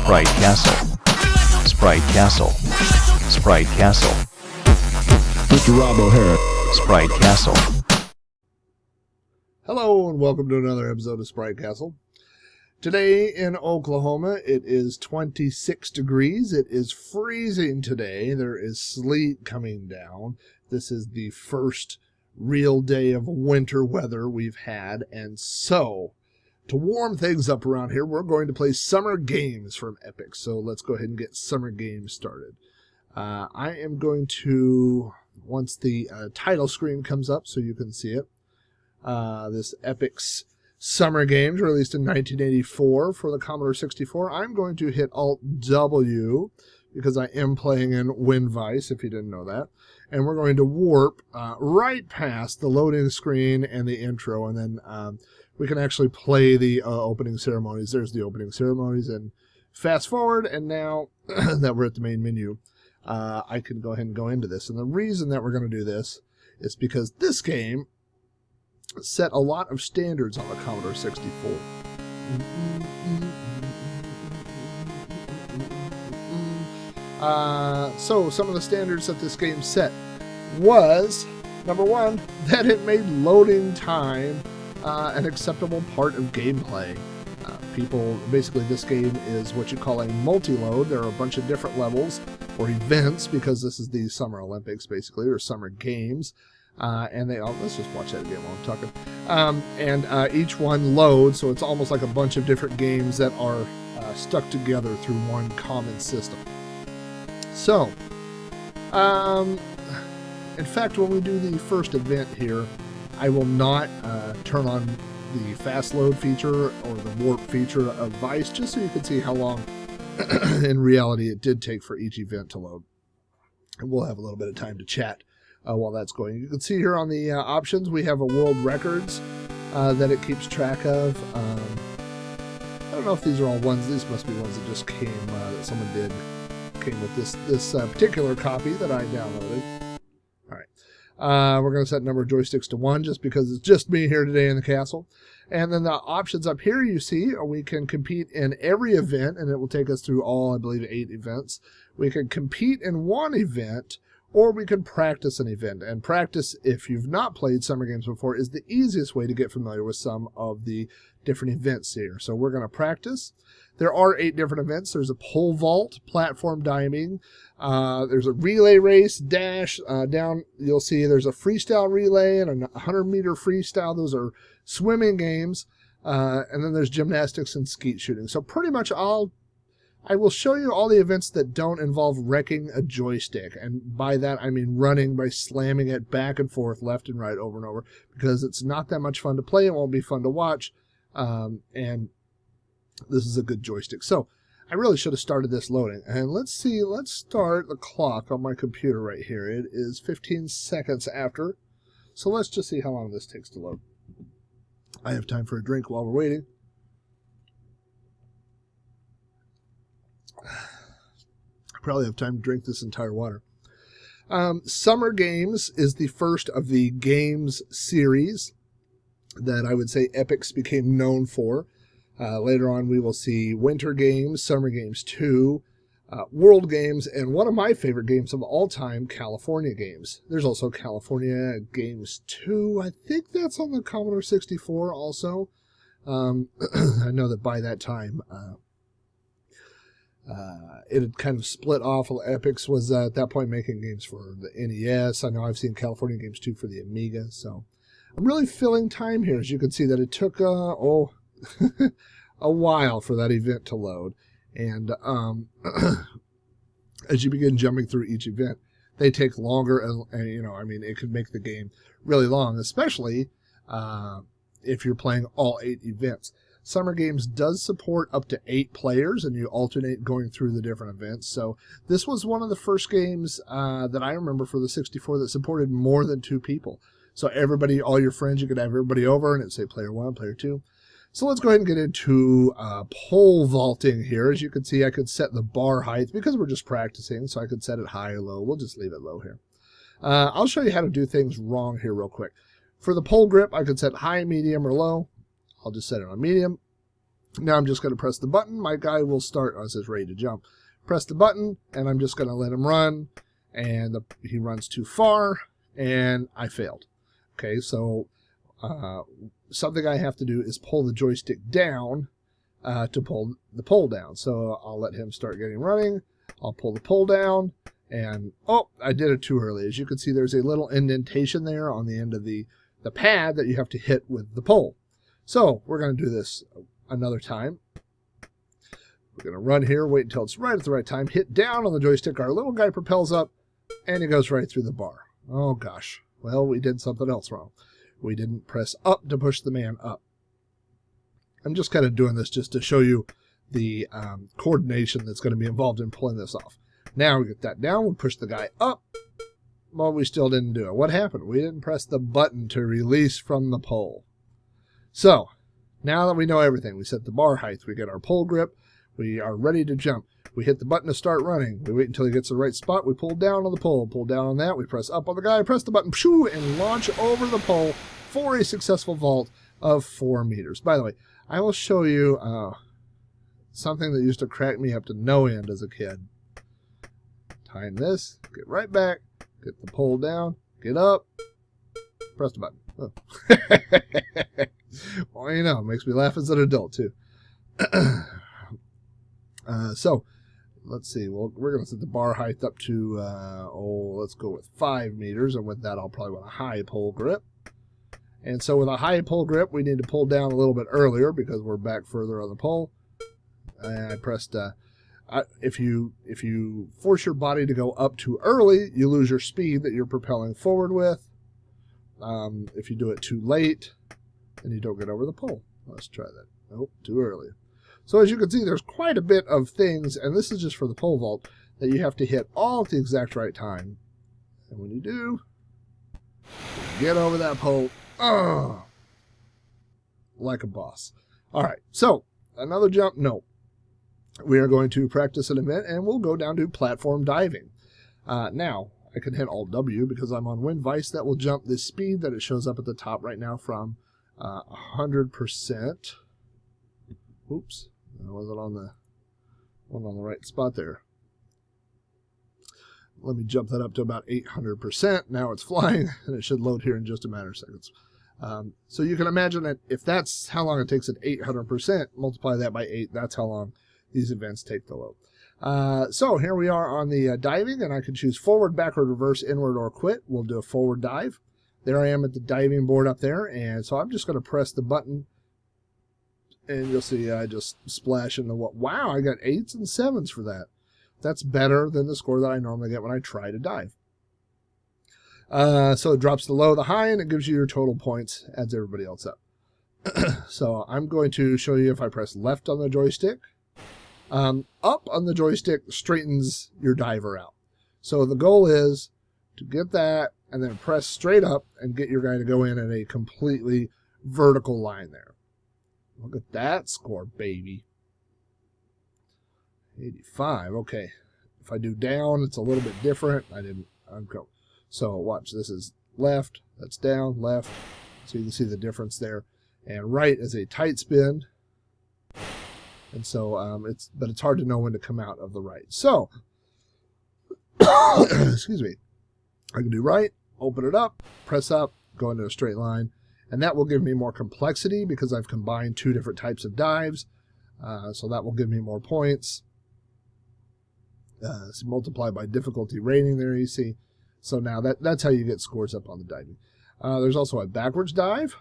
Sprite Castle. Sprite Castle. Sprite Castle. Mr. Rob O'Hara. Sprite Castle. Hello and welcome to another episode of Sprite Castle. Today in Oklahoma it is 26 degrees. It is freezing today. There is sleet coming down. This is the first real day of winter weather we've had, and so to warm things up around here, we're going to play summer games from Epyx. So let's go ahead and get summer games started. I am going to, once the title screen comes up so you can see it, this Epyx Summer Games released in 1984 for the Commodore 64. I'm going to hit Alt-W because I am playing in WinVice, if you didn't know that. And we're going to warp right past the loading screen and the intro, and then we can actually play the opening ceremonies. There's the opening ceremonies, and fast forward, and now that we're at the main menu, I can go ahead and go into this. And the reason that we're going to do this is because this game set a lot of standards on the Commodore 64. So some of the standards that this game set was, number one, that it made loading time an acceptable part of gameplay. Basically this game is what you call a multi-load. There are a bunch of different levels or events because this is the Summer Olympics basically, or Summer Games. And they let's just watch that again while I'm talking. Each one loads, so it's almost like a bunch of different games that are stuck together through one common system. So, in fact, when we do the first event here, I will not turn on the fast load feature or the warp feature of Vice, just so you can see how long in reality it did take for each event to load. And we'll have a little bit of time to chat while that's going. You can see here on the options we have a world records that it keeps track of. I don't know if these are all ones. These must be ones that just came that someone came with this particular copy that I downloaded. All right, we're going to set number of joysticks to 1 just because it's just me here today in the castle. And then the options up here you see, we can compete in every event, and it will take us through all, I believe, 8 events. We can compete in one event, or we can practice an event. And practice, if you've not played summer games before, is the easiest way to get familiar with some of the different events here. So we're going to practice. There are 8 different events. There's a pole vault, platform diving. There's a relay race, dash. Down you'll see there's a freestyle relay and a 100-meter freestyle. Those are swimming games. And then there's gymnastics and skeet shooting. So pretty much I will show you all the events that don't involve wrecking a joystick. And by that, I mean running by slamming it back and forth, left and right, over and over, because it's not that much fun to play. It won't be fun to watch. And this is a good joystick. So I really should have started this loading. And let's see, let's start the clock on my computer right here. It is 15 seconds after. So let's just see how long this takes to load. I have time for a drink while we're waiting. Probably have time to drink this entire water. Summer Games is the first of the games series that I would say Epyx became known for. Later on we will see Winter Games, Summer Games 2, World Games, and one of my favorite games of all time, California Games. There's also California Games 2. I think that's on the Commodore 64 also. I know that by that time it had kind of split off. Epyx was at that point making games for the NES. I know I've seen California Games 2 for the Amiga. So I'm really filling time here. As you can see that it took a while for that event to load. And as you begin jumping through each event, they take longer. And you know, I mean, it could make the game really long, especially if you're playing all 8 events. Summer Games does support up to 8 players, and you alternate going through the different events. So this was one of the first games that I remember for the 64 that supported more than 2 people. So everybody, all your friends, you could have everybody over, and it'd say player 1, player 2. So let's go ahead and get into pole vaulting here. As you can see, I could set the bar height because we're just practicing, so I could set it high or low. We'll just leave it low here. I'll show you how to do things wrong here real quick. For the pole grip, I could set high, medium, or low. I'll just set it on medium. Now I'm just going to press the button. My guy will start, it says ready to jump. Press the button, and I'm just going to let him run, and he runs too far, and I failed. Okay, so something I have to do is pull the joystick down to pull the pole down. So I'll let him start getting running. I'll pull the pole down, and oh, I did it too early. As you can see, there's a little indentation there on the end of the pad that you have to hit with the pole. So we're going to do this another time. We're going to run here, wait until it's right at the right time, hit down on the joystick. Our little guy propels up, and he goes right through the bar. Oh, gosh. Well, we did something else wrong. We didn't press up to push the man up. I'm just kind of doing this just to show you the coordination that's going to be involved in pulling this off. Now we get that down, we push the guy up. Well, we still didn't do it. What happened? We didn't press the button to release from the pole. So, now that we know everything, we set the bar height, we get our pole grip, we are ready to jump. We hit the button to start running. We wait until he gets the right spot. We pull down on the pole. Pull down on that. We press up on the guy, press the button, shoo, and launch over the pole for a successful vault of 4 meters. By the way, I will show you something that used to crack me up to no end as a kid. Time this, get right back, get the pole down, get up, press the button. Oh. Well, you know, it makes me laugh as an adult, too. So, let's see. Well, we're going to set the bar height up to, let's go with 5 meters. And with that, I'll probably want a high pole grip. And so with a high pole grip, we need to pull down a little bit earlier because we're back further on the pole. And I pressed, if you force your body to go up too early, you lose your speed that you're propelling forward with. If you do it too late, then you don't get over the pole. Let's try that. Nope, too early. So as you can see, there's quite a bit of things, and this is just for the pole vault, that you have to hit all at the exact right time. And when you do, get over that pole, like a boss. All right, so another jump, no. We are going to practice an event, and we'll go down to platform diving. Now, I can hit Alt-W because I'm on Wind Vice. That will jump the speed that it shows up at the top right now from 100%. Oops, I wasn't on the right spot there. Let me jump that up to about 800%. Now it's flying, and it should load here in just a matter of seconds. So you can imagine that if that's how long it takes at 800%, multiply that by 8, that's how long these events take to load. So here we are on the diving, and I can choose forward, backward, reverse, inward, or quit. We'll do a forward dive. There I am at the diving board up there, and so I'm just going to press the button, and you'll see I just splash into what? Wow, I got 8s and 7s for that. That's better than the score that I normally get when I try to dive. So it drops the low, the high, and it gives you your total points, adds everybody else up. So I'm going to show you if I press left on the joystick. Up on the joystick straightens your diver out. So the goal is to get that and then press straight up and get your guy to go in at a completely vertical line there. Look at that score, baby. 85. Okay. If I do down, it's a little bit different. Go. So watch. This is left. That's down, left. So you can see the difference there. And right is a tight spin. And so it's hard to know when to come out of the right. So, excuse me. I can do right, open it up, press up, go into a straight line. And that will give me more complexity because I've combined 2 different types of dives. So that will give me more points. It's multiplied by difficulty rating there, you see. So now that's how you get scores up on the diving. There's also a backwards dive.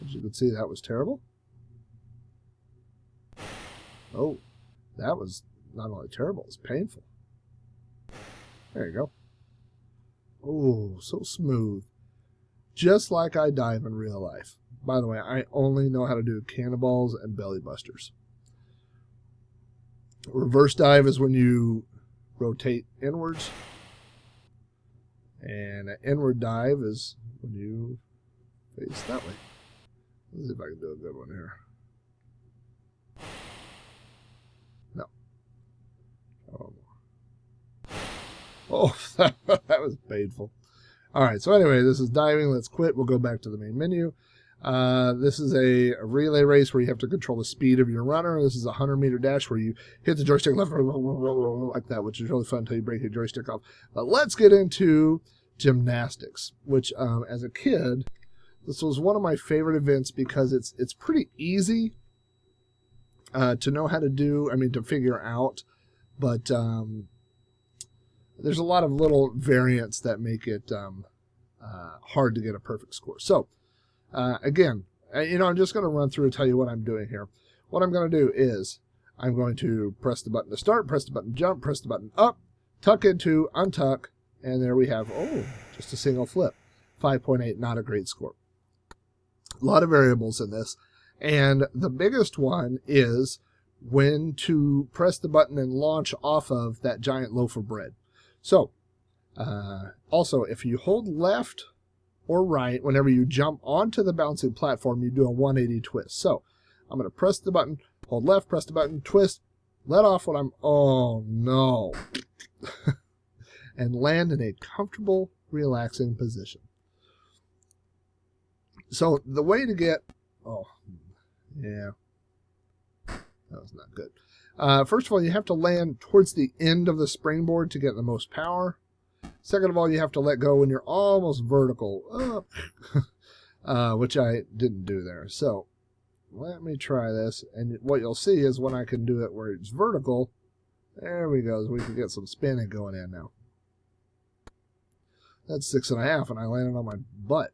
As you can see, that was terrible. Oh, that was not only terrible, it's painful. There you go. Oh, so smooth. Just like I dive in real life. By the way, I only know how to do cannonballs and belly busters. Reverse dive is when you rotate inwards. And an inward dive is when you face that way. Let's see if I can do a good one here. No. Oh, that was painful. All right, so anyway, this is diving. Let's quit. We'll go back to the main menu. This is a relay race where you have to control the speed of your runner. This is a 100-meter dash where you hit the joystick left like that, which is really fun until you break your joystick off. But let's get into gymnastics, which as a kid, this was one of my favorite events because it's pretty easy to know how to do, to figure out, but there's a lot of little variants that make it hard to get a perfect score. So, again, I'm just going to run through and tell you what I'm doing here. What I'm going to do is I'm going to press the button to start, press the button to jump, press the button up, tuck into, untuck, and there we have, just a single flip. 5.8, not a great score. A lot of variables in this. And the biggest one is when to press the button and launch off of that giant loaf of bread. So, also, if you hold left or right, whenever you jump onto the bouncing platform, you do a 180 twist. So, I'm going to press the button, hold left, press the button, twist, let off when I'm, oh no, and land in a comfortable, relaxing position. So, the way to get, yeah, that was not good. First of all, you have to land towards the end of the springboard to get the most power. Second of all, you have to let go when you're almost vertical, which I didn't do there. So let me try this. And what you'll see is when I can do it where it's vertical, there we go. We can get some spinning going in now. That's 6.5, and I landed on my butt.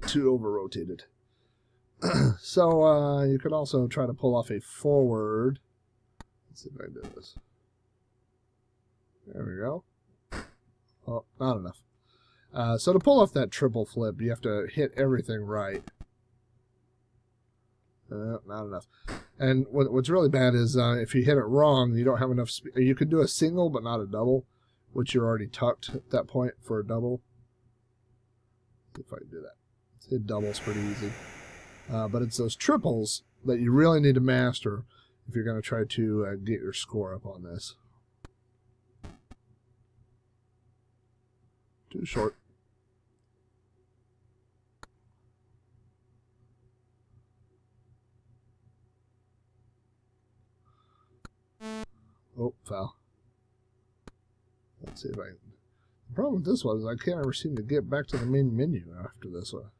Too over-rotated. So you could also try to pull off a forward. Let's see if I can do this. There we go. Oh, not enough. So to pull off that triple flip, you have to hit everything right. Not enough. And what's really bad is if you hit it wrong, you don't have enough speed. You could do a single, but not a double, which you're already tucked at that point for a double. Let's see if I can do that. Hit doubles pretty easy. But it's those triples that you really need to master if you're going to try to get your score up on this. Too short. Oh, foul. Let's see if I can. The problem with this one is I can't ever seem to get back to the main menu after this one.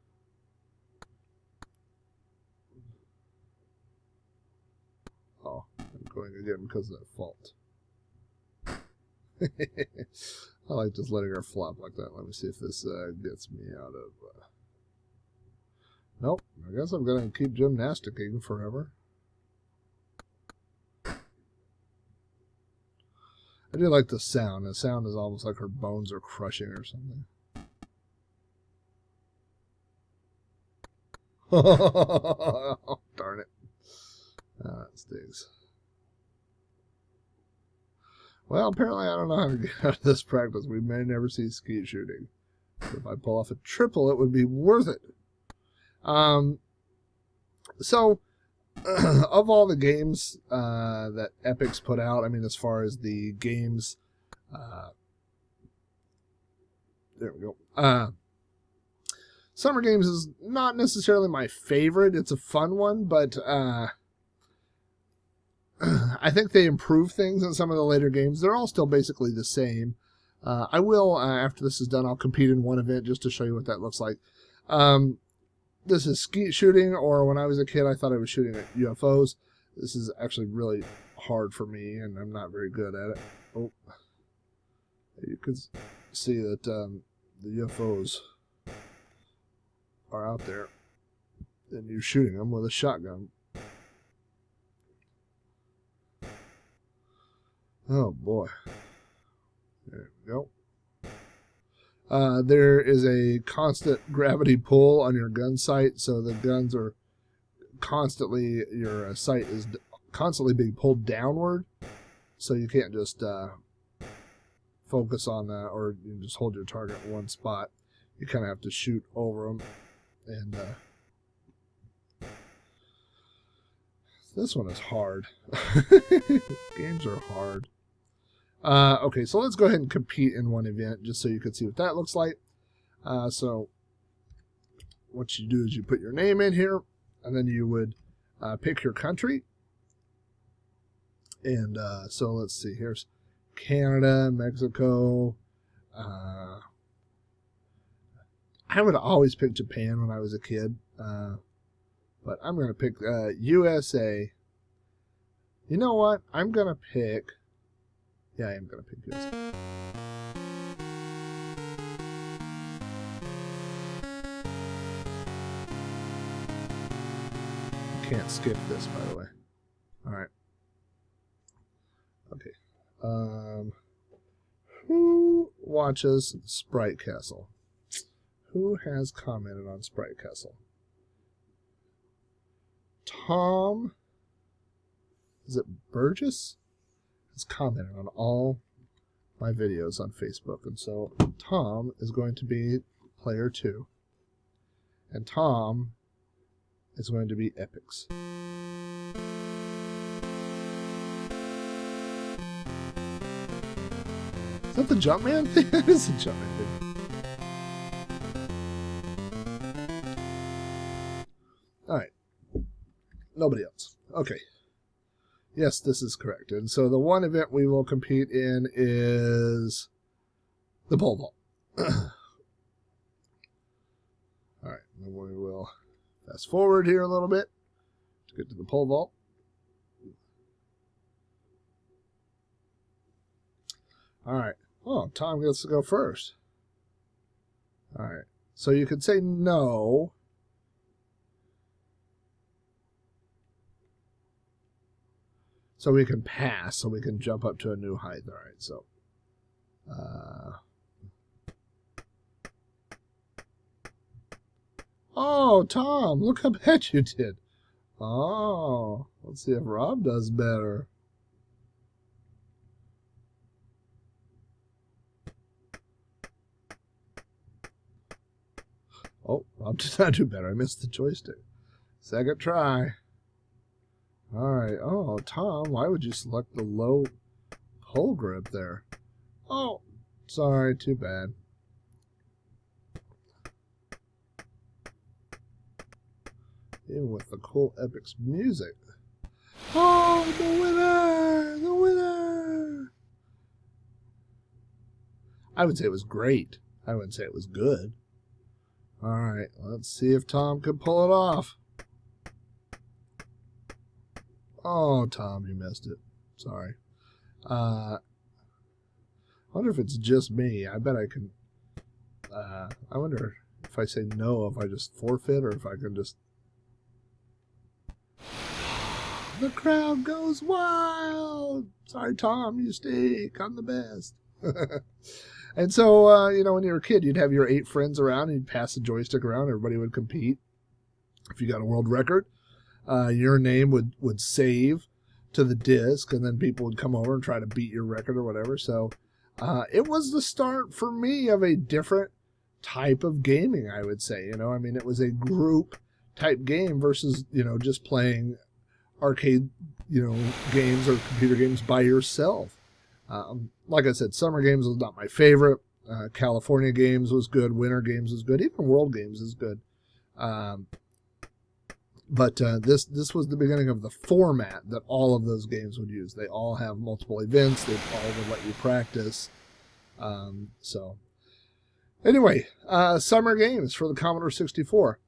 Oh, I'm going again because of that fault. I like just letting her flop like that. Let me see if this gets me out of... Nope, I guess I'm going to keep gymnasticking forever. I do like the sound. The sound is almost like her bones are crushing or something. Oh, darn it. That stings. Well, apparently I don't know how to get out of this practice. We may never see skeet shooting. If I pull off a triple, it would be worth it. So, of all the games that Epyx put out, as far as the games, there we go. Summer Games is not necessarily my favorite. It's a fun one, but I think they improve things in some of the later games. They're all still basically the same. I will, after this is done, I'll compete in one event just to show you what that looks like. This is skeet shooting, or when I was a kid, I thought I was shooting at UFOs. This is actually really hard for me, and I'm not very good at it. Oh, you can see that the UFOs are out there, and you're shooting them with a shotgun. Oh boy. There we go. There is a constant gravity pull on your gun sight, so the guns are constantly, your sight is constantly being pulled downward, so you can't just focus on that, or you just hold your target in one spot. You kind of have to shoot over them, and this one is hard. Games are hard. Okay, so let's go ahead and compete in one event just so you can see what that looks like. So what you do is you put your name in here, and then you would pick your country. And so let's see, here's Canada, Mexico. I would always pick Japan when I was a kid, but I'm going to pick USA. You know what? I'm going to pick... Yeah, I am going to pick USA. Can't skip this, by the way. Alright. Okay. Who watches Sprite Castle? Who has commented on Sprite Castle? Tom, is it Burgess? Has commented on all my videos on Facebook. And so Tom is going to be player 2. And Tom is going to be Epyx. Is that the Jumpman thing? That is the Jumpman thing. Alright. Nobody else. Okay. Yes, this is correct. And so the one event we will compete in is the pole vault. Alright, then we will fast forward here a little bit to get to the pole vault. Alright. Oh, Tom gets to go first. Alright. So you could say no. So we can pass, so we can jump up to a new height. Alright, so. Oh, Tom, look how bad you did. Oh, let's see if Rob does better. Oh, Rob did not do better. I missed the joystick. Second try. Alright. Oh, Tom, why would you select the low pole grip there? Oh, sorry, too bad. Even with the cool Epyx music. Oh, the winner! The winner! I would say it was great. I wouldn't say it was good. Alright, let's see if Tom can pull it off. Oh, Tom, you missed it. Sorry. I wonder if it's just me. I bet I can... I wonder if I say no, if I just forfeit, or if I can just... The crowd goes wild! Sorry, Tom, you stink. I'm the best. And so, you know, when you were a kid, you'd have your 8 friends around, and you'd pass the joystick around, everybody would compete. If you got a world record, your name would save to the disc, and then people would come over and try to beat your record or whatever. So it was the start for me of a different type of gaming, I would say. You know, I mean, it was a group type game versus, you know, just playing arcade, you know, games or computer games by yourself. Like I said, Summer Games was not my favorite. California Games was good. Winter Games was good. Even World Games is good. But this was the beginning of the format that all of those games would use. They all have multiple events. They all would let you practice. So anyway, Summer Games for the Commodore 64.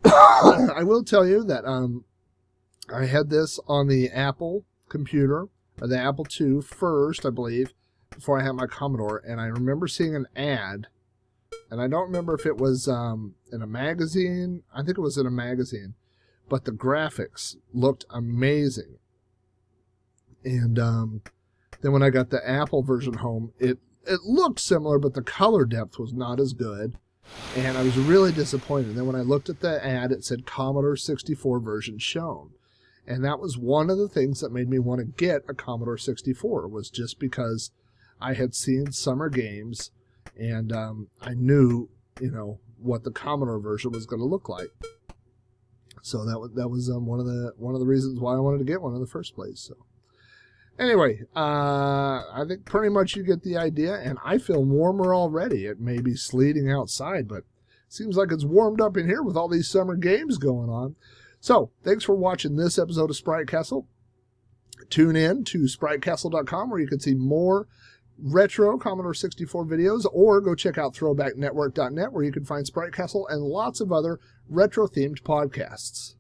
I will tell you that I had this on the Apple computer, or the Apple II first, I believe, before I had my Commodore. And I remember seeing an ad, and I don't remember if it was in a magazine. I think it was in a magazine, but the graphics looked amazing. And then when I got the Apple version home, it looked similar, but the color depth was not as good. And I was really disappointed. And then when I looked at the ad, it said Commodore 64 version shown. And that was one of the things that made me want to get a Commodore 64, was just because I had seen Summer Games, and I knew, you know, what the Commodore version was going to look like. So that was one of the reasons why I wanted to get one in the first place. So Anyway, I think pretty much you get the idea, and I feel warmer already. It may be sleeting outside, but seems like it's warmed up in here with all these summer games going on. So, thanks for watching this episode of Sprite Castle. Tune in to spritecastle.com where you can see more retro Commodore 64 videos, or go check out throwbacknetwork.net where you can find Sprite Castle and lots of other retro-themed podcasts.